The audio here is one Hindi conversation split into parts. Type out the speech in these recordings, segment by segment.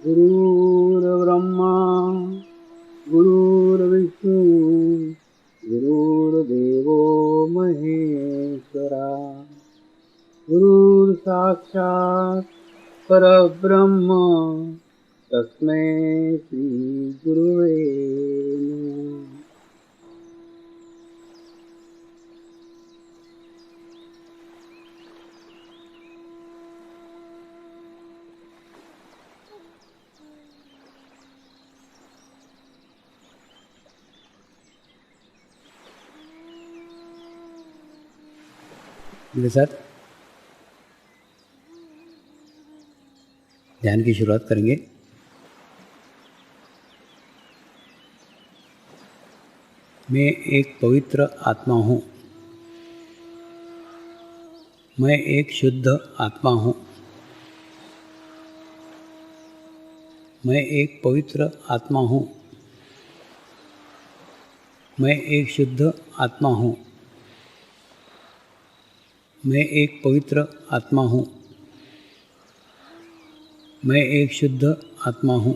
गुरुर्ब्रह्मा गुरुर्विष्णु गुरुर्देवो महेश्वरा गुरुर्साक्षात् परब्रह्म तस्मै श्री गुरुवे नमः। मेरे साथ ध्यान की शुरुआत करेंगे। मैं एक पवित्र आत्मा हूँ। मैं एक शुद्ध आत्मा हूँ। मैं एक पवित्र आत्मा हूँ। मैं एक शुद्ध आत्मा हूँ। मैं एक पवित्र आत्मा हूँ। मैं एक शुद्ध आत्मा हूँ।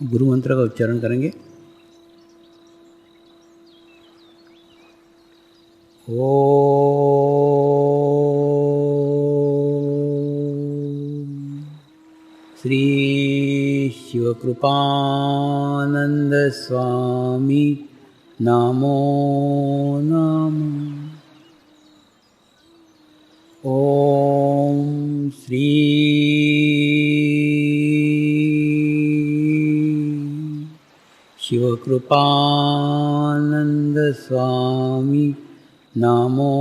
गुरु मंत्र का उच्चारण करेंगे। ओम श्री शिवकृपानंद स्वामी नमो नमः। ओम श्री शिवकृपानंद स्वामी नमो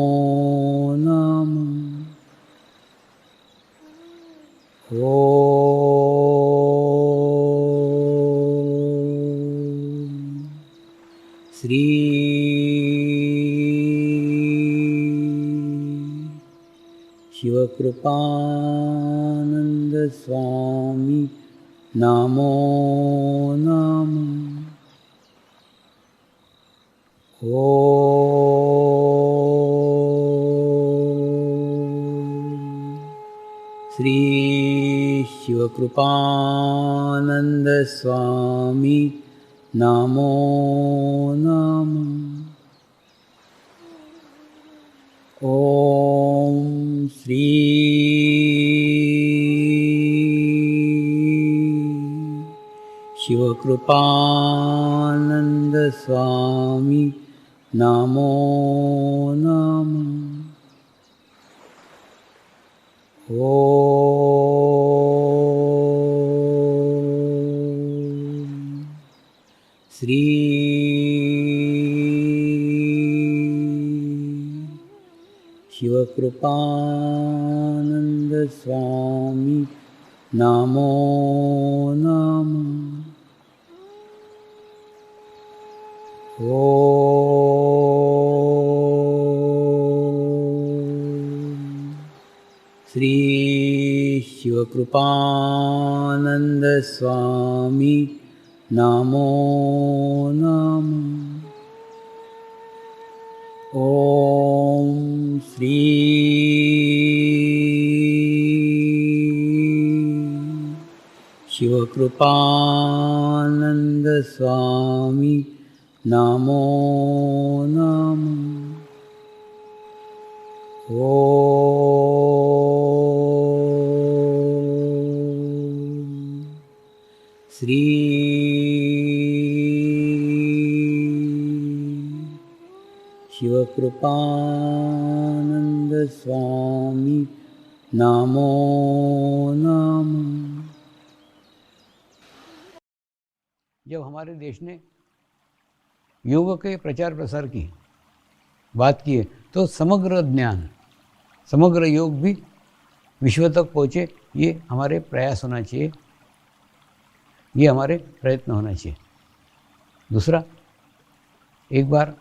नमः। ओम श्री शिवकृपानंद स्वामी नमो नमः। ओम श्री शिवकृपानंद स्वामी नमो नमः। ओम श्री शिवकृपानंद स्वामी नमो नमः। ओम श्री शिवकृपानंद स्वामी नमो नमः। ओम श्री शिवकृपानंद स्वामी नमो नमः। ओम श्री शिवकृपानंद स्वामी नमो नमः। ओम श्री शिवकृपानंद स्वामी नमो नमः। जब हमारे देश ने योग के प्रचार प्रसार की बात की है तो समग्र ज्ञान, समग्र योग भी विश्व तक पहुँचे, ये हमारे प्रयास होना चाहिए, ये हमारे प्रयत्न होना चाहिए। दूसरा, एक बार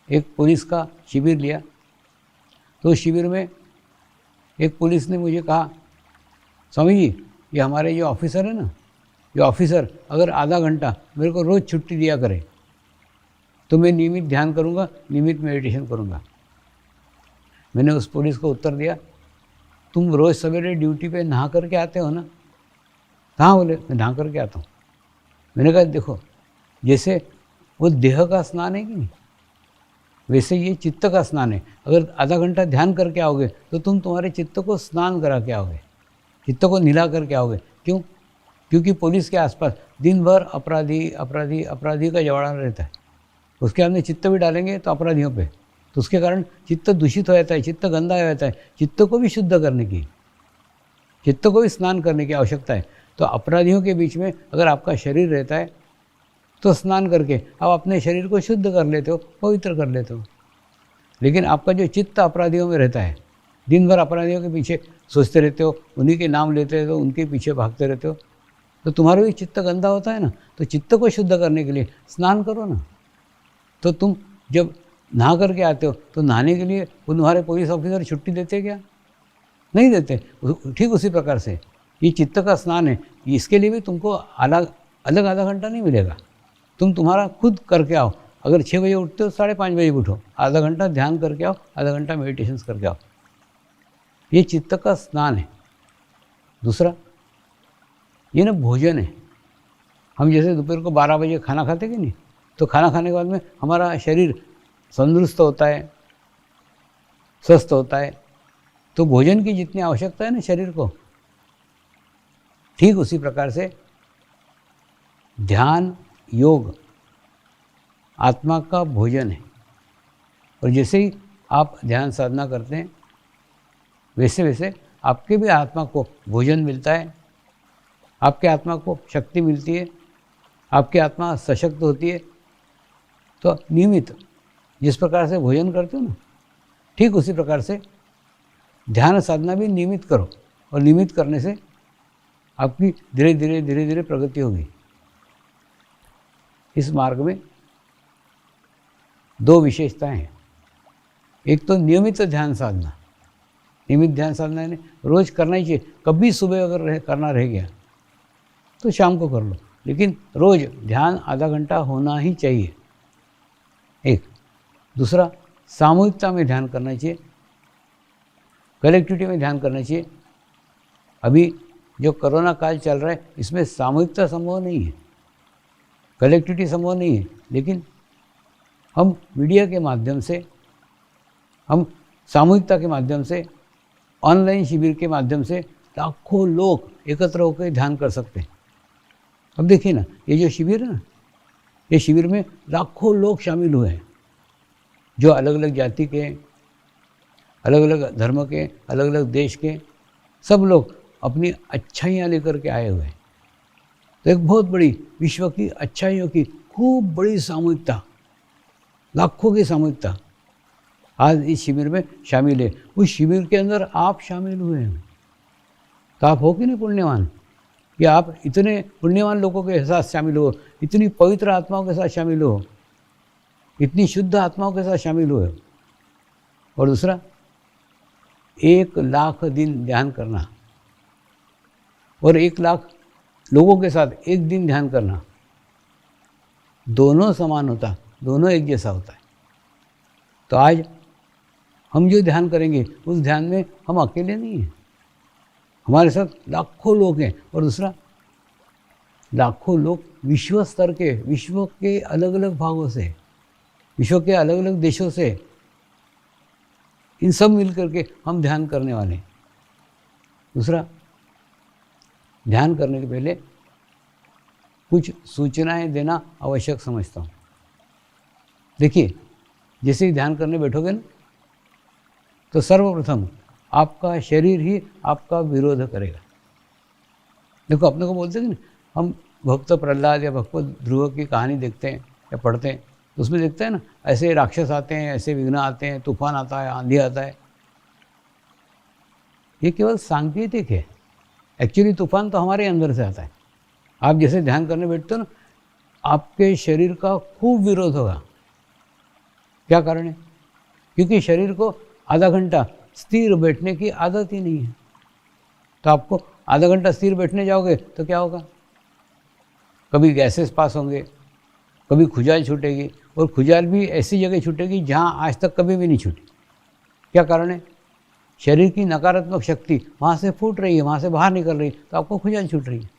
एक पुलिस का शिविर लिया तो शिविर में एक पुलिस ने मुझे कहा, स्वामी जी ये हमारे जो ऑफिसर है ना, ये ऑफिसर अगर आधा घंटा मेरे को रोज़ छुट्टी दिया करे तो मैं नियमित ध्यान करूँगा, नियमित मेडिटेशन करूँगा। मैंने उस पुलिस को उत्तर दिया, तुम रोज़ सवेरे ड्यूटी पे नहा करके आते हो ना? कहाँ? बोले मैं नहा करके आता हूँ। मैंने कहा देखो, जैसे वो देह का स्नान है कि नहीं, वैसे ये चित्त का स्नान है। अगर आधा घंटा ध्यान करके आओगे तो तुम तुम्हारे चित्त को स्नान करा के आओगे, चित्त को नहला करके आओगे। क्यों? क्योंकि पुलिस के आसपास दिन भर अपराधी अपराधी अपराधी का जवाड़ा रहता है, उसके हमने चित्त भी डालेंगे तो अपराधियों पे, तो उसके कारण चित्त दूषित हो जाता है, चित्त गंदा हो जाता है। चित्त को भी शुद्ध करने की, चित्त को भी स्नान करने की आवश्यकता है। तो अपराधियों के बीच में अगर आपका शरीर रहता है तो स्नान करके आप अपने शरीर को शुद्ध कर लेते हो, पवित्र कर लेते हो। लेकिन आपका जो चित्त अपराधियों में रहता है, दिन भर अपराधियों के पीछे सोचते रहते हो, उन्हीं के नाम लेते रहते हो, उनके पीछे भागते रहते हो, तो तुम्हारा भी चित्त गंदा होता है ना। तो चित्त को शुद्ध करने के लिए स्नान करो ना। तो तुम जब नहा करके आते हो तो नहाने के लिए वो तुम्हारे पुलिस ऑफिसर छुट्टी देते क्या? नहीं देते। ठीक उसी प्रकार से ये चित्त का स्नान है, इसके लिए भी तुमको अलग अलग आधा घंटा नहीं मिलेगा। तुम तुम्हारा खुद करके आओ। अगर 6 बजे उठते हो 5:30 बजे उठो, आधा घंटा ध्यान करके आओ, आधा घंटा मेडिटेशन करके आओ। ये चित्त का स्नान है। दूसरा ये ना भोजन है। हम जैसे दोपहर को 12 बजे खाना खाते कि नहीं, तो खाना खाने के बाद में हमारा शरीर तंदुरुस्त होता है, स्वस्थ होता है। तो भोजन की जितनी आवश्यकता है ना शरीर को, ठीक उसी प्रकार से ध्यान योग आत्मा का भोजन है। और जैसे ही आप ध्यान साधना करते हैं वैसे वैसे आपके भी आत्मा को भोजन मिलता है, आपके आत्मा को शक्ति मिलती है, आपकी आत्मा सशक्त होती है। तो नियमित जिस प्रकार से भोजन करते हो ना, ठीक उसी प्रकार से ध्यान साधना भी नियमित करो, और नियमित करने से आपकी धीरे धीरे प्रगति होगी। इस मार्ग में 2 विशेषताएं हैं। एक तो नियमित ध्यान साधना। नियमित ध्यान साधना यानी रोज़ करना ही चाहिए। कभी सुबह अगर करना रह गया तो शाम को कर लो, लेकिन रोज़ ध्यान आधा घंटा होना ही चाहिए। एक। दूसरा, सामूहिकता में ध्यान करना चाहिए, कलेक्टिविटी में ध्यान करना चाहिए। अभी जो कोरोना काल चल रहा है इसमें सामूहिकता संभव नहीं है, कलेक्टिविटी संभव नहीं है, लेकिन हम मीडिया के माध्यम से, हम सामूहिकता के माध्यम से, ऑनलाइन शिविर के माध्यम से लाखों लोग एकत्र होकर ध्यान कर सकते हैं। अब देखिए ना, ये जो शिविर है ना, ये शिविर में लाखों लोग शामिल हुए हैं, जो अलग अलग जाति के, अलग अलग धर्म के, अलग अलग देश के, सब लोग अपनी अच्छाइयाँ लेकर के आए हुए हैं। तो एक बहुत बड़ी विश्व की अच्छाइयों की खूब बड़ी सामूहिकता, लाखों की सामूहिकता आज इस शिविर में शामिल है। उस शिविर के अंदर आप शामिल हुए हैं, तो आप हो कि नहीं पुण्यवान कि आप इतने पुण्यवान लोगों के साथ शामिल हो, इतनी पवित्र आत्माओं के साथ शामिल हो, इतनी शुद्ध आत्माओं के साथ शामिल हुए। और दूसरा, 1 लाख दिन ध्यान करना और 1 लाख लोगों के साथ एक दिन ध्यान करना, दोनों समान होता, दोनों एक जैसा होता है। तो आज हम जो ध्यान करेंगे उस ध्यान में हम अकेले नहीं हैं, हमारे साथ लाखों लोग हैं। और दूसरा, लाखों लोग विश्व स्तर के, विश्व के अलग अलग भागों से, विश्व के अलग अलग देशों से, इन सब मिल करके हम ध्यान करने वाले हैं। दूसरा, ध्यान करने के पहले कुछ सूचनाएं देना आवश्यक समझता हूँ। देखिए, जैसे ही ध्यान करने बैठोगे ना, तो सर्वप्रथम आपका शरीर ही आपका विरोध करेगा। देखो, अपने को बोलते हैं ना, हम भक्त प्रहलाद या भक्त ध्रुव की कहानी देखते हैं या पढ़ते हैं, तो उसमें देखते हैं ना, ऐसे राक्षस आते हैं, ऐसे विघ्न आते हैं, तूफान आता है, आंधी आता है। ये केवल सांकेतिक है। एक्चुअली तूफान तो हमारे अंदर से आता है। आप जैसे ध्यान करने बैठते हो ना, आपके शरीर का खूब विरोध होगा। क्या कारण है? क्योंकि शरीर को आधा घंटा स्थिर बैठने की आदत ही नहीं है। तो आपको आधा घंटा स्थिर बैठने जाओगे तो क्या होगा? कभी गैसेस पास होंगे, कभी खुजाल छूटेगी, और खुजाल भी ऐसी जगह छूटेगी जहाँ आज तक कभी भी नहीं छूटी। क्या कारण है? शरीर की नकारात्मक शक्ति वहाँ से फूट रही है, वहाँ से बाहर निकल रही है, तो आपको खुजली छूट रही है।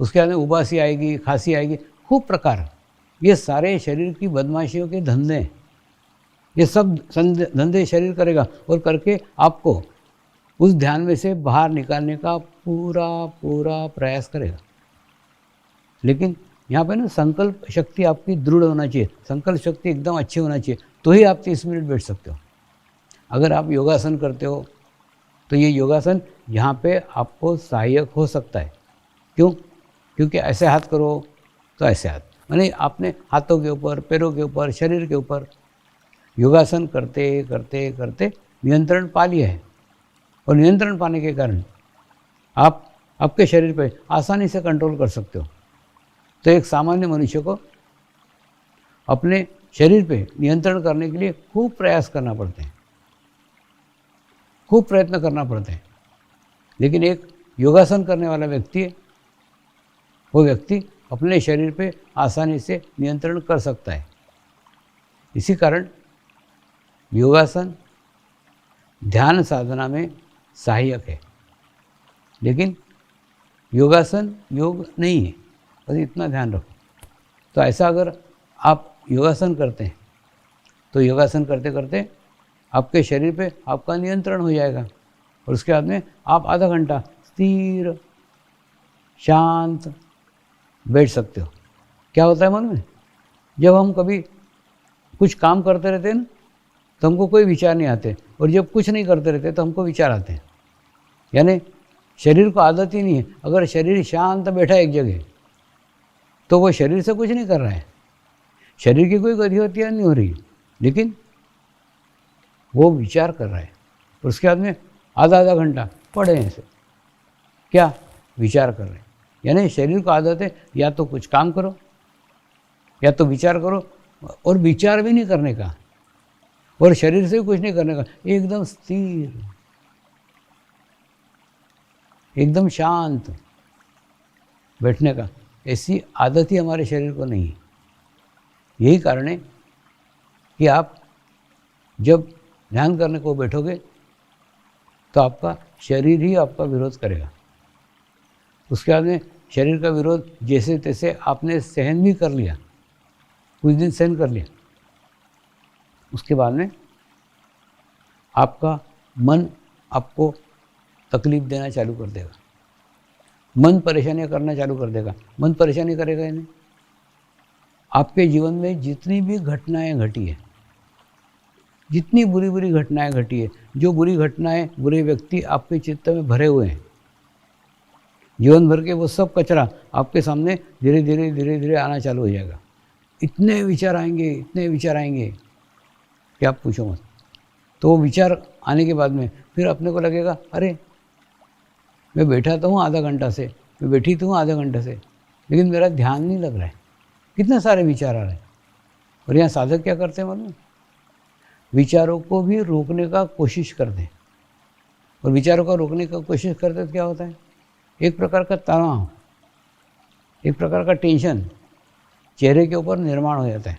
उसके बाद में उबासी आएगी, खांसी आएगी, खूब प्रकार। ये सारे शरीर की बदमाशियों के धंधे हैं। ये सब धंधे शरीर करेगा और करके आपको उस ध्यान में से बाहर निकालने का पूरा पूरा प्रयास करेगा। लेकिन यहाँ पे ना संकल्प शक्ति आपकी दृढ़ होना चाहिए, संकल्प शक्ति एकदम अच्छी होना चाहिए, तो ही आप 30 मिनट बैठ सकते हो। अगर आप योगासन करते हो तो ये योगासन यहाँ पे आपको सहायक हो सकता है। क्यों? क्योंकि ऐसे हाथ करो तो ऐसे हाथ, माने आपने हाथों के ऊपर, पैरों के ऊपर, शरीर के ऊपर योगासन करते करते करते नियंत्रण पा लिया है। और नियंत्रण पाने के कारण आप आपके शरीर पे आसानी से कंट्रोल कर सकते हो। तो एक सामान्य मनुष्य को अपने शरीर पे नियंत्रण करने के लिए खूब प्रयास करना पड़ते हैं, खूब प्रयत्न करना पड़ते हैं। लेकिन एक योगासन करने वाला व्यक्ति है, वो व्यक्ति अपने शरीर पे आसानी से नियंत्रण कर सकता है। इसी कारण योगासन ध्यान साधना में सहायक है, लेकिन योगासन योग नहीं है, बस इतना ध्यान रखो। तो ऐसा अगर आप योगासन करते हैं तो योगासन करते करते आपके शरीर पे आपका नियंत्रण हो जाएगा और उसके बाद में आप आधा घंटा स्थिर शांत बैठ सकते हो। क्या होता है मन में, जब हम कभी कुछ काम करते रहते हैं ना तो हमको कोई विचार नहीं आते, और जब कुछ नहीं करते रहते तो हमको विचार आते हैं। यानी शरीर को आदत ही नहीं है। अगर शरीर शांत बैठा एक जगह तो वो शरीर से कुछ नहीं कर रहा है, शरीर की कोई गतिविधियाँ नहीं हो रही, लेकिन वो विचार कर रहा है। और उसके बाद में आधा आधा घंटा पड़े हैं ऐसे, क्या विचार कर रहे हैं। यानी शरीर को आदत है या तो कुछ काम करो या तो विचार करो, और विचार भी नहीं करने का और शरीर से भी कुछ नहीं करने का, एकदम स्थिर, एकदम शांत बैठने का, ऐसी आदत ही हमारे शरीर को नहीं है। यही कारण है कि आप जब ध्यान करने को बैठोगे तो आपका शरीर ही आपका विरोध करेगा। उसके बाद में शरीर का विरोध जैसे तैसे आपने सहन भी कर लिया, कुछ दिन सहन कर लिया, उसके बाद में आपका मन आपको तकलीफ देना चालू कर देगा, मन परेशानियाँ करना चालू कर देगा। मन परेशानी करेगा इन्हें, आपके जीवन में जितनी भी घटनाएं घटी है, जितनी बुरी बुरी घटनाएं घटी है, जो बुरी घटनाएं, बुरे व्यक्ति आपके चित्त में भरे हुए हैं, जीवन भर के वो सब कचरा आपके सामने धीरे धीरे धीरे धीरे आना चालू हो जाएगा। इतने विचार आएंगे, इतने विचार आएंगे कि आप पूछो मत। तो वो विचार आने के बाद में फिर अपने को लगेगा, अरे मैं बैठा तो हूँ आधा घंटा से, मैं बैठी तो हूँ आधा घंटे से, लेकिन मेरा ध्यान नहीं लग रहा है, कितने सारे विचार आ रहे हैं। और यहाँ साधक क्या करते हैं मालूम, विचारों को भी रोकने का कोशिश करते हैं। और विचारों को रोकने का कोशिश करते तो क्या होता है, एक प्रकार का तनाव, एक प्रकार का टेंशन चेहरे के ऊपर निर्माण हो जाता है।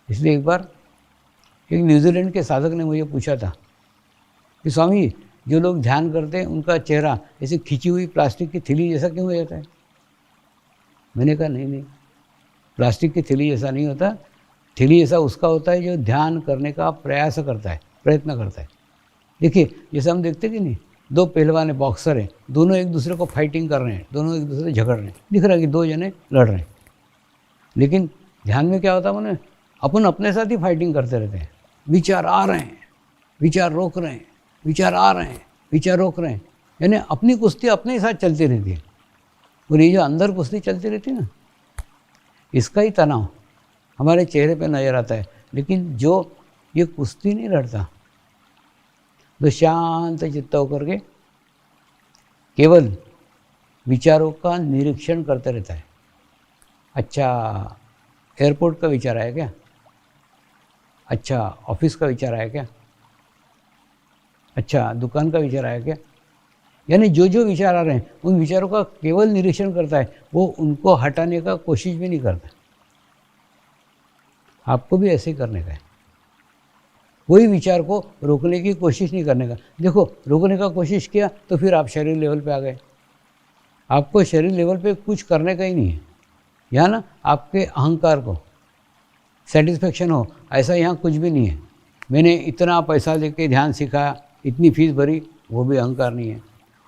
इसलिए एक बार एक न्यूजीलैंड के साधक ने मुझे पूछा था कि स्वामी, जो लोग ध्यान करते हैं उनका चेहरा ऐसे खिंची हुई प्लास्टिक की थैली जैसा क्यों हो जाता है। मैंने कहा नहीं, प्लास्टिक की थैली जैसा नहीं होता, थैली जैसा उसका होता है जो ध्यान करने का प्रयास करता है, प्रयत्न करता है। देखिए जैसे हम देखते कि नहीं, दो पहलवान है, बॉक्सर हैं, दोनों एक दूसरे को फाइटिंग कर रहे हैं, दोनों एक दूसरे से झगड़ रहे हैं, दिख रहा है कि दो जने लड़ रहे हैं। लेकिन ध्यान में क्या होता है, मैंने अपन अपने साथ ही फाइटिंग करते रहते हैं। विचार आ रहे हैं, विचार रोक रहे हैं, विचार आ रहे हैं, विचार रोक रहे हैं, यानी अपनी कुश्ती अपने ही साथ चलती रहती है। और ये जो अंदर कुश्ती चलती रहती है ना, इसका ही तनाव हमारे चेहरे पे नज़र आता है। लेकिन जो ये कुश्ती नहीं लड़ता, तो शांत चित्त होकर के केवल विचारों का निरीक्षण करते रहता है। अच्छा, एयरपोर्ट का विचार आया क्या, अच्छा ऑफिस का विचार आया क्या, अच्छा दुकान का विचार आया क्या, यानी जो जो विचार आ रहे हैं उन विचारों का केवल निरीक्षण करता है, वो उनको हटाने का कोशिश भी नहीं करता। आपको भी ऐसे ही करने का है। कोई विचार को रोकने की कोशिश नहीं करने का। देखो, रोकने का कोशिश किया तो फिर आप शरीर लेवल पे आ गए। आपको शरीर लेवल पे कुछ करने का ही नहीं है। यहाँ ना आपके अहंकार को सेटिस्फेक्शन हो, ऐसा यहाँ कुछ भी नहीं है। मैंने इतना पैसा देके ध्यान सीखा, इतनी फीस भरी, वो भी अहंकार नहीं है।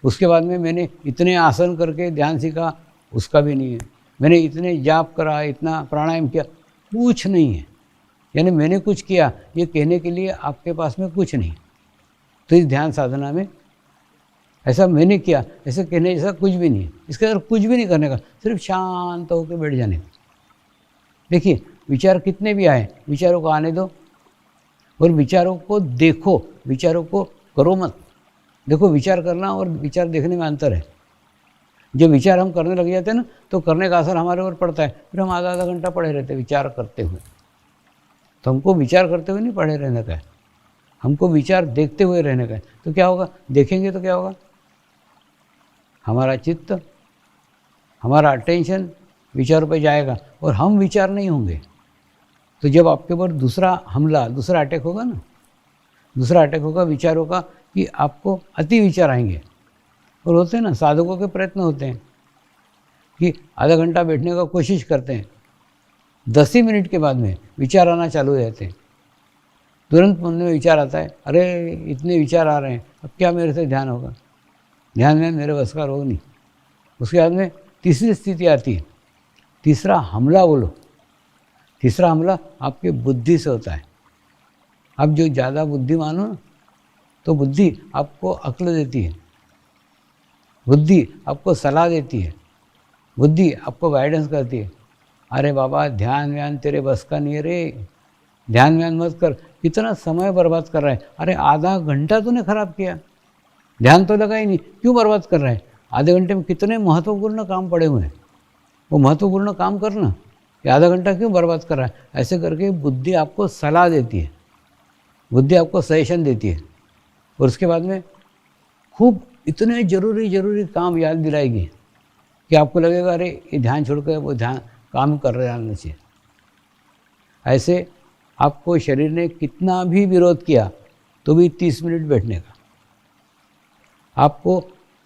उसके बाद में मैंने इतने आसन करके ध्यान सीखा, उसका भी नहीं है। मैंने इतने जाप करा, इतना प्राणायाम किया, कुछ नहीं है। यानी मैंने कुछ किया, ये कहने के लिए आपके पास में कुछ नहीं। तो इस ध्यान साधना में ऐसा मैंने किया, ऐसे कहने जैसा कुछ भी नहीं है। इसके अंदर कुछ भी नहीं करने का, सिर्फ शांत होकर बैठ जाने का। देखिए, विचार कितने भी आए, विचारों को आने दो और विचारों को देखो, विचारों को करो मत। देखो, विचार करना और विचार देखने में अंतर है। जब विचार हम करने लग जाते हैं ना, तो करने का असर हमारे ऊपर पड़ता है, फिर हम आधा आधा घंटा पड़े रहते हैं विचार करते हुए। तो हमको विचार करते हुए नहीं पड़े रहने का है, हमको विचार देखते हुए रहने का है। तो क्या होगा, देखेंगे तो क्या होगा, हमारा चित्त, हमारा अटेंशन विचारों पे जाएगा और हम विचार नहीं होंगे। तो जब आपके ऊपर दूसरा हमला, दूसरा अटैक होगा ना, दूसरा अटैक होगा विचारों का, कि आपको अति विचार आएंगे। और होते हैं ना, साधकों के प्रयत्न होते हैं कि आधा घंटा बैठने का कोशिश करते हैं, 10 ही मिनट के बाद में विचार आना चालू हो जाते हैं। तुरंत मन में विचार आता है, अरे इतने विचार आ रहे हैं, अब क्या मेरे से ध्यान होगा, ध्यान में मेरे बस का रोग नहीं। उसके बाद में तीसरी स्थिति आती है, तीसरा हमला बोलो। तीसरा हमला आपके बुद्धि से होता है। आप जो ज़्यादा बुद्धिमान हो ना, तो बुद्धि आपको अक्ल देती है, बुद्धि आपको सलाह देती है, बुद्धि आपको गाइडेंस करती है। अरे बाबा, ध्यान व्यान तेरे बस का नहीं है रे, ध्यान व्यान मत कर, कितना समय बर्बाद कर रहा है। अरे आधा घंटा तूने खराब किया, ध्यान तो लगा ही नहीं, क्यों बर्बाद कर रहा है। आधे घंटे में कितने महत्वपूर्ण काम पड़े हुए हैं, वो महत्वपूर्ण काम करना, ये आधा घंटा क्यों बर्बाद कर रहा है। ऐसे करके बुद्धि आपको सलाह देती है, बुद्धि आपको सजेशन देती है। और उसके बाद में खूब इतने ज़रूरी काम याद दिलाएगी कि आपको लगेगा अरे ये ध्यान छोड़कर वो ध्यान काम कर रहे रहना चाहिए। ऐसे आपको शरीर ने कितना भी विरोध किया तो भी 30 मिनट बैठने का, आपको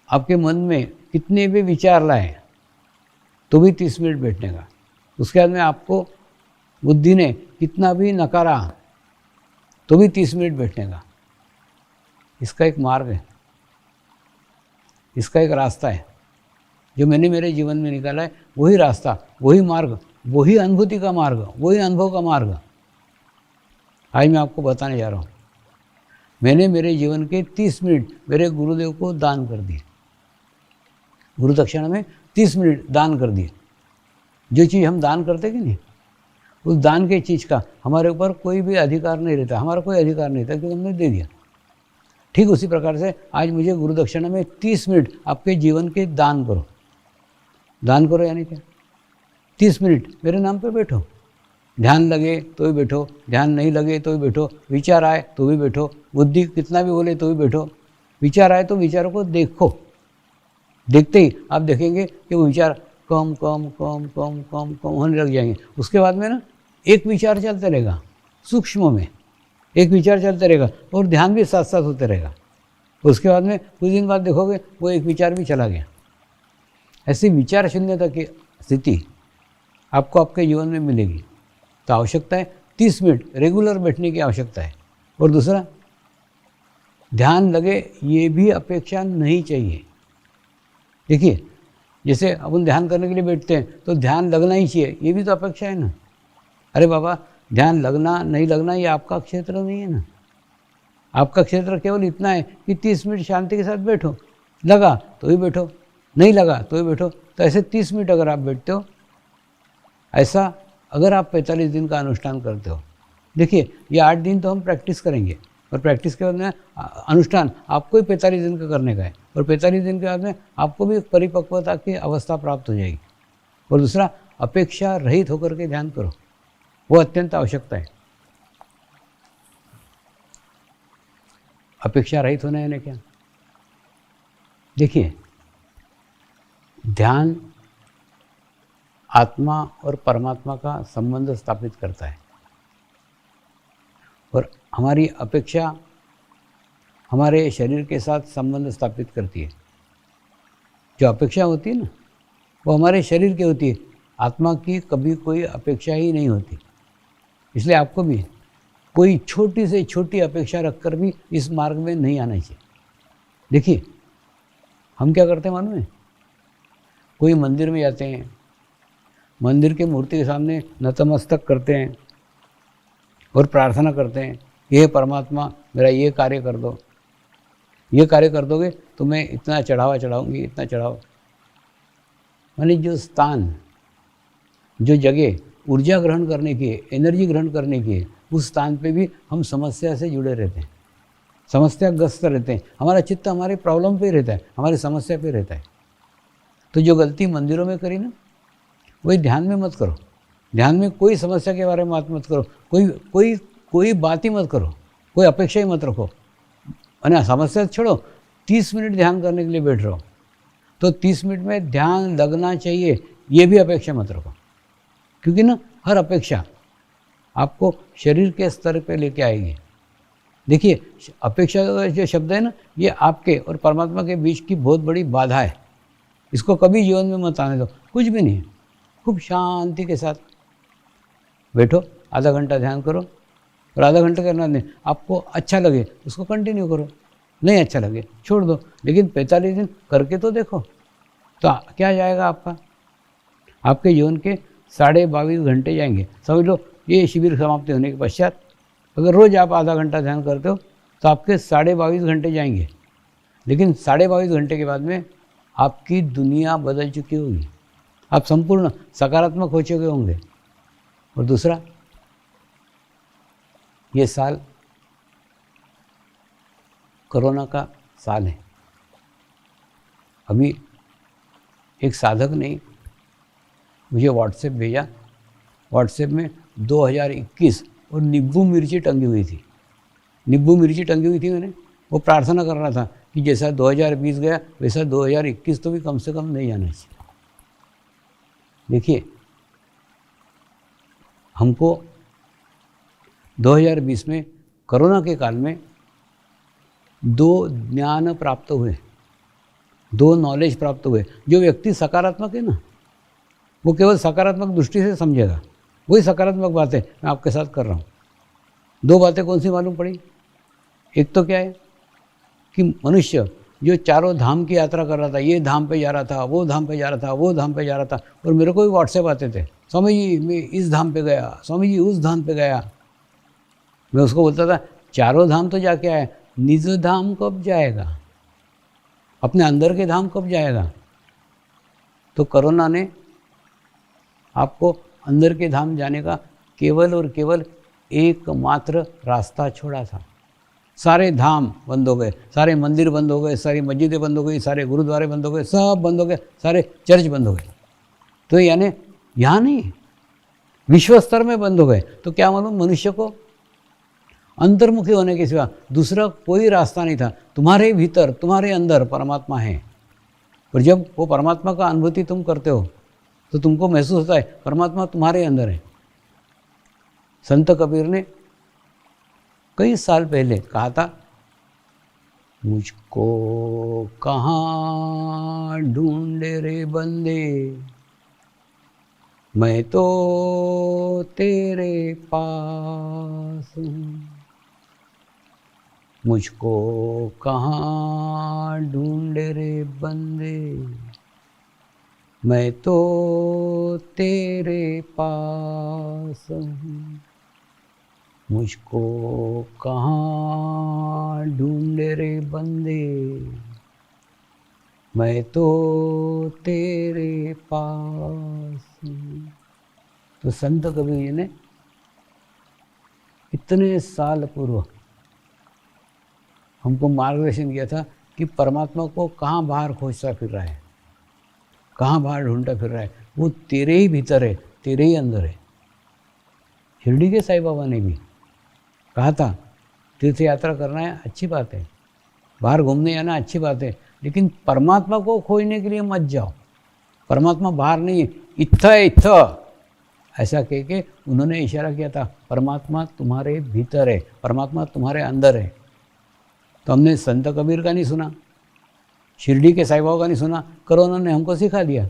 आपके मन में कितने भी विचार लाए तो भी 30 मिनट बैठने का। उसके बाद में आपको बुद्धि ने कितना भी नकारा तो भी 30 मिनट बैठने का। इसका एक मार्ग है, इसका एक रास्ता है जो मैंने मेरे जीवन में निकाला है। वही रास्ता, वही मार्ग, वही अनुभूति का मार्ग, वही अनुभव का मार्ग आज मैं आपको बताने जा रहा हूँ। मैंने मेरे जीवन के 30 मिनट मेरे गुरुदेव को दान कर दिए, गुरु दक्षिणा में 30 मिनट दान कर दिए। जो चीज़ हम दान करते कि नहीं, उस दान के चीज़ का हमारे ऊपर कोई भी अधिकार नहीं रहता, हमारा कोई अधिकार नहीं था क्योंकि हमने दे दिया। ठीक उसी प्रकार से आज मुझे गुरु दक्षिणा में 30 मिनट आपके जीवन के दान करो। दान करो यानी क्या, 30 मिनट मेरे नाम पे बैठो, ध्यान लगे तो भी बैठो, ध्यान नहीं लगे तो भी बैठो, विचार आए तो भी बैठो, बुद्धि कितना भी बोले तो भी बैठो। विचार आए तो विचारों को देखो, देखते ही आप देखेंगे कि वो विचार कम कम कम कम कम कम होने लग जाएंगे। उसके बाद में ना एक विचार चलता रहेगा, सूक्ष्म में एक विचार चलता रहेगा और ध्यान भी साथ साथ होते रहेगा। उसके बाद में कुछ दिन बाद देखोगे वो एक विचार भी चला गया। ऐसी विचार शून्यता की स्थिति आपको आपके जीवन में मिलेगी। तो आवश्यकता है 30 मिनट रेगुलर बैठने की आवश्यकता है। और दूसरा, ध्यान लगे ये भी अपेक्षा नहीं चाहिए। देखिए, जैसे अपन ध्यान करने के लिए बैठते हैं तो ध्यान लगना ही चाहिए, ये भी तो अपेक्षा है ना। अरे बाबा, ध्यान लगना नहीं लगना ये आपका क्षेत्र नहीं है ना। आपका क्षेत्र केवल इतना है कि 30 मिनट शांति के साथ बैठो, लगा तो ही बैठो, नहीं लगा तो ही बैठो। तो ऐसे 30 मिनट अगर आप बैठते हो, ऐसा अगर आप 45 दिन का अनुष्ठान करते हो, देखिए ये 8 दिन तो हम प्रैक्टिस करेंगे और प्रैक्टिस के बाद में अनुष्ठान आपको ही 45 दिन का करने का है। और 45 दिन के बाद में आपको भी परिपक्वता की अवस्था प्राप्त हो जाएगी। और दूसरा, अपेक्षा रहित होकर के ध्यान करो, वो अत्यंत आवश्यकता है। अपेक्षा रहित होना यानी क्या, देखिए ध्यान आत्मा और परमात्मा का संबंध स्थापित करता है। और हमारी अपेक्षा हमारे शरीर के साथ संबंध स्थापित करती है। जो अपेक्षा होती है ना, वो हमारे शरीर की होती है, आत्मा की कभी कोई अपेक्षा ही नहीं होती। इसलिए आपको भी कोई छोटी से छोटी अपेक्षा रखकर भी इस मार्ग में नहीं आना चाहिए। देखिए, हम क्या करते हैं मालूम है? कोई मंदिर में जाते हैं, मंदिर की मूर्ति के सामने नतमस्तक करते हैं और प्रार्थना करते हैं, ये परमात्मा मेरा ये कार्य कर दो, ये कार्य कर दोगे तो मैं इतना चढ़ावा चढ़ाऊँगी, इतना चढ़ावा। माने जो स्थान, जो जगह ऊर्जा ग्रहण करने की है, एनर्जी ग्रहण करने की है, उस स्थान पे भी हम समस्या से जुड़े रहते हैं, समस्याग्रस्त रहते हैं। हमारा चित्त हमारे प्रॉब्लम पे रहता है, हमारी समस्या पे रहता है। तो जो गलती मंदिरों में करी ना, वही ध्यान में मत करो। ध्यान में कोई समस्या के बारे में बात मत करो, कोई बात ही मत करो, कोई अपेक्षा ही मत रखो। है समस्या छोड़ो, 30 मिनट ध्यान करने के लिए बैठ रहो तो 30 मिनट में ध्यान लगना चाहिए, ये भी अपेक्षा मत रखो। क्योंकि ना हर अपेक्षा आपको शरीर के स्तर पे लेके आएगी। देखिए, अपेक्षा का जो शब्द है ना, ये आपके और परमात्मा के बीच की बहुत बड़ी बाधा है। इसको कभी जीवन में मत आने दो, कुछ भी नहीं। खूब शांति के साथ बैठो, आधा घंटा ध्यान करो, और आधा घंटा करना नहीं, आपको अच्छा लगे उसको कंटिन्यू करो, नहीं अच्छा लगे छोड़ दो, लेकिन 45 दिन करके तो देखो। तो क्या जाएगा आपका? आपके जीवन के 22.5 घंटे जाएंगे। समझ लो, ये शिविर समाप्ति होने के पश्चात अगर रोज़ आप आधा घंटा ध्यान करते हो तो आपके 22.5 घंटे जाएंगे। लेकिन 22.5 घंटे के बाद में आपकी दुनिया बदल चुकी होगी, आप संपूर्ण सकारात्मक हो चुके होंगे। और दूसरा, ये साल कोरोना का साल है। अभी एक साधक ने मुझे व्हाट्सएप भेजा, व्हाट्सएप में 2021 और नींबू मिर्ची टंगी हुई थी। नींबू मिर्ची टंगी हुई थी, मैंने वो प्रार्थना कर रहा था कि जैसा 2020 गया वैसा 2021 तो भी कम से कम नहीं जाना चाहिए। देखिए, हमको 2020 में कोरोना के काल में 2 ज्ञान प्राप्त हुए, 2 नॉलेज प्राप्त हुए। जो व्यक्ति सकारात्मक है ना, वो केवल सकारात्मक दृष्टि से समझेगा, वही सकारात्मक बातें मैं आपके साथ कर रहा हूँ। 2 बातें कौन सी मालूम पड़ी? एक तो क्या है कि मनुष्य जो चारों धाम की यात्रा कर रहा था, ये धाम पे जा रहा था, वो धाम पे जा रहा था, वो धाम पे जा रहा था, और मेरे को भी व्हाट्सएप आते थे, स्वामी जी मैं इस धाम पे गया, स्वामी जी उस धाम पे गया। मैं उसको बोलता था, चारों धाम तो जाके आए, निज धाम कब जाएगा? अपने अंदर के धाम कब जाएगा? तो कोरोना ने आपको अंदर के धाम जाने का केवल और केवल एकमात्र रास्ता छोड़ा था। सारे धाम बंद हो गए, सारे मंदिर बंद हो गए, सारी मस्जिदें बंद हो गई, सारे गुरुद्वारे बंद हो गए, सब बंद हो गए, सारे चर्च बंद हो गए। तो यानी यहाँ नहीं, विश्व स्तर में बंद हो गए। तो क्या मालूम, मनुष्य को अंतर्मुखी होने के सिवा दूसरा कोई रास्ता नहीं था। तुम्हारे भीतर, तुम्हारे अंदर परमात्मा है, और जब वो परमात्मा का अनुभूति तुम करते हो तो तुमको महसूस होता है परमात्मा तुम्हारे अंदर है। संत कबीर ने कई साल पहले कहा था, मुझको कहाँ ढूंढे रे बंदे, मैं तो तेरे पास हूँ। मुझको कहाँ ढूंढे रे बंदे, मैं तो तेरे पास हूँ। मुझको कहाँ ढूंढे रे बंदे, मैं तो तेरे पास हूँ। तो संत कबीर जी ने इतने साल पूर्व हमको मार्गदर्शन किया था कि परमात्मा को कहाँ बाहर खोजता फिर रहा है, कहाँ बाहर ढूंढता फिर रहा है, वो तेरे ही भीतर है, तेरे ही अंदर है। शिरडी के साईं बाबा ने भी कहा था, तीर्थ यात्रा करना है अच्छी बात है, बाहर घूमने जाना अच्छी बात है, लेकिन परमात्मा को खोजने के लिए मत जाओ। परमात्मा बाहर नहीं है, इत्थ है इत्थ। ऐसा कह के उन्होंने इशारा किया था, परमात्मा तुम्हारे भीतर है, परमात्मा तुम्हारे अंदर है। तो हमने संत कबीर का नहीं सुना, शिरडी के साईं बाबा का नहीं सुना, कोरोना ने हमको सिखा दिया।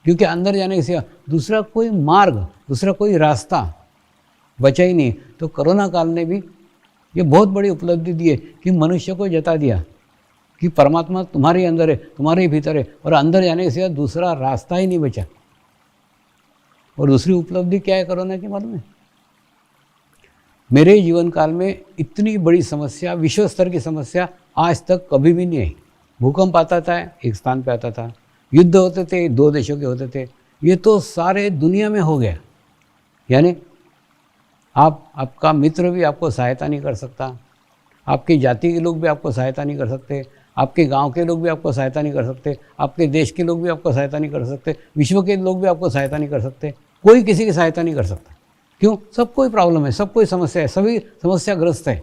क्योंकि अंदर जाने के सिवा दूसरा कोई मार्ग, दूसरा कोई रास्ता बचा ही नहीं। तो कोरोना काल ने भी ये बहुत बड़ी उपलब्धि दी है कि मनुष्य को जता दिया कि परमात्मा तुम्हारे अंदर है, तुम्हारे भीतर है, और अंदर जाने के सिवा दूसरा रास्ता ही नहीं बचा। और दूसरी उपलब्धि क्या है कोरोना की मालूम है? मेरे जीवन काल में इतनी बड़ी समस्या, विश्व स्तर की समस्या आज तक कभी भी नहीं आई। भूकंप आता था, एक स्थान पे आता था, युद्ध होते थे, दो देशों के होते थे, ये तो सारे दुनिया में हो गया। यानी आपका मित्र भी आपको सहायता नहीं कर सकता, आपकी जाति के लोग भी आपको सहायता नहीं कर सकते, आपके गांव के लोग भी आपको सहायता नहीं कर सकते, आपके देश के लोग भी आपको सहायता नहीं कर सकते, विश्व के लोग भी आपको सहायता नहीं कर सकते, कोई किसी की सहायता नहीं कर सकता। क्यों? सबको ही प्रॉब्लम है, सबको ही समस्या है, सभी समस्याग्रस्त है।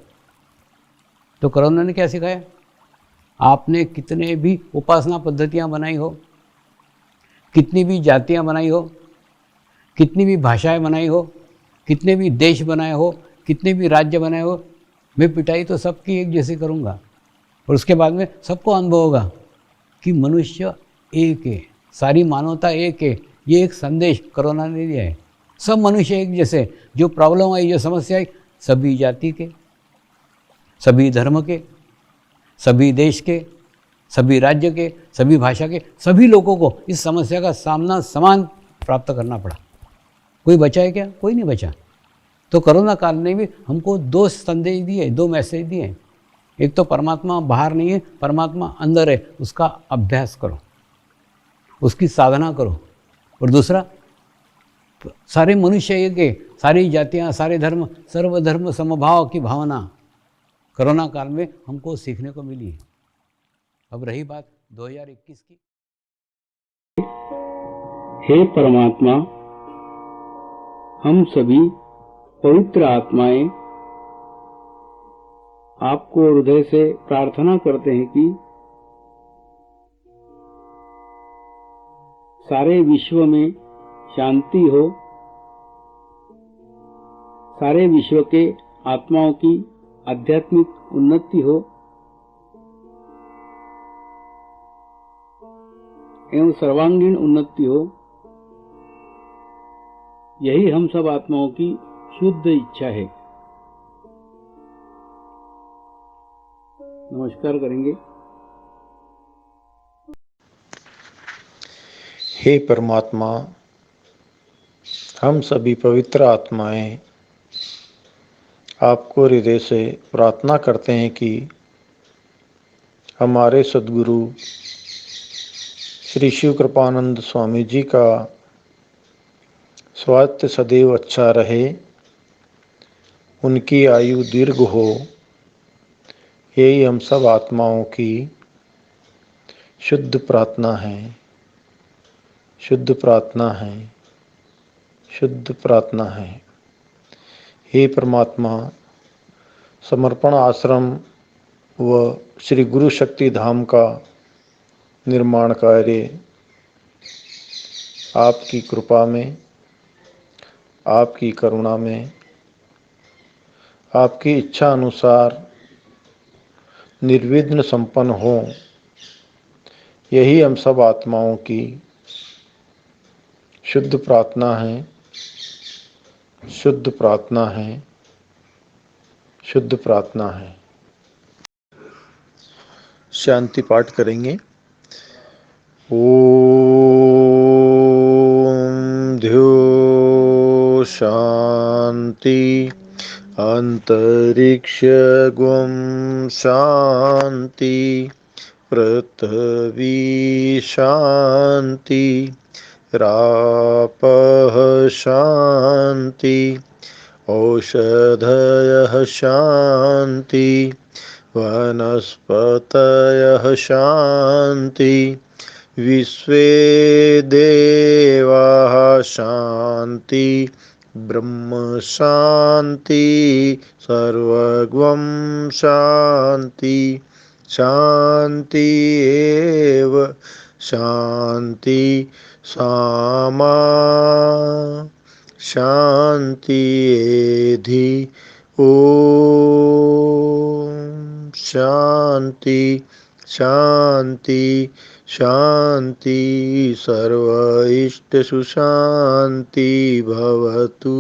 तो कोरोना ने क्या सिखाया? आपने कितने भी उपासना पद्धतियां बनाई हो, कितनी भी जातियां बनाई हो, कितनी भी भाषाएं बनाई हो, कितने भी देश बनाए हो, कितने भी राज्य बनाए हो, मैं पिटाई तो सबकी एक जैसी करूँगा। और उसके बाद में सबको अनुभव होगा कि मनुष्य एक है, सारी मानवता एक है। ये एक संदेश कोरोना ने दिया है। सब मनुष्य एक जैसे, जो प्रॉब्लम आई, जो समस्या आई, सभी जाति के, सभी धर्म के, सभी देश के, सभी राज्य के, सभी भाषा के, सभी लोगों को इस समस्या का सामना समान प्राप्त करना पड़ा। कोई बचा है क्या? कोई नहीं बचा। तो कोरोना काल ने भी हमको दो संदेश दिए, दो मैसेज दिए। एक तो परमात्मा बाहर नहीं है, परमात्मा अंदर है, उसका अभ्यास करो, उसकी साधना करो। और दूसरा, सारे मनुष्य एक है, सारी जातियाँ, सारे धर्म, सर्वधर्म समभाव की भावना कोरोना काल में हमको सीखने को मिली है। अब रही बात 2021 की। हे परमात्मा, हम सभी पवित्र आत्माएं आपको हृदय से प्रार्थना करते हैं कि सारे विश्व में शांति हो, सारे विश्व के आत्माओं की आध्यात्मिक उन्नति हो एवं सर्वांगीण उन्नति हो। यही हम सब आत्माओं की शुद्ध इच्छा है। नमस्कार करेंगे। हे परमात्मा, हम सभी पवित्र आत्माएं आपको हृदय से प्रार्थना करते हैं कि हमारे सद्गुरु श्री शिव कृपानंद स्वामी जी का स्वास्थ्य सदैव अच्छा रहे, उनकी आयु दीर्घ हो। यही हम सब आत्माओं की शुद्ध प्रार्थना है, शुद्ध प्रार्थना है, शुद्ध प्रार्थना है। हे परमात्मा, समर्पण आश्रम व श्री गुरु शक्ति धाम का निर्माण कार्य आपकी कृपा में, आपकी करुणा में, आपकी इच्छा अनुसार निर्विघ्न संपन्न हो। यही हम सब आत्माओं की शुद्ध प्रार्थना है, शुद्ध प्रार्थना है, शुद्ध प्रार्थना है। शांति पाठ करेंगे। ओम ध्यो शांति अंतरिक्ष गुम शांति पृथ्वी शांति रापः शांति औषधयः शांति वनस्पतयः शांति विश्वे देवाः शांति ब्रह्म शांति सर्वगं शांति शांति एव शांति सामा शांति एधि ओम शांति शांति शांति सर्व इष्ट सुशांति भवतु।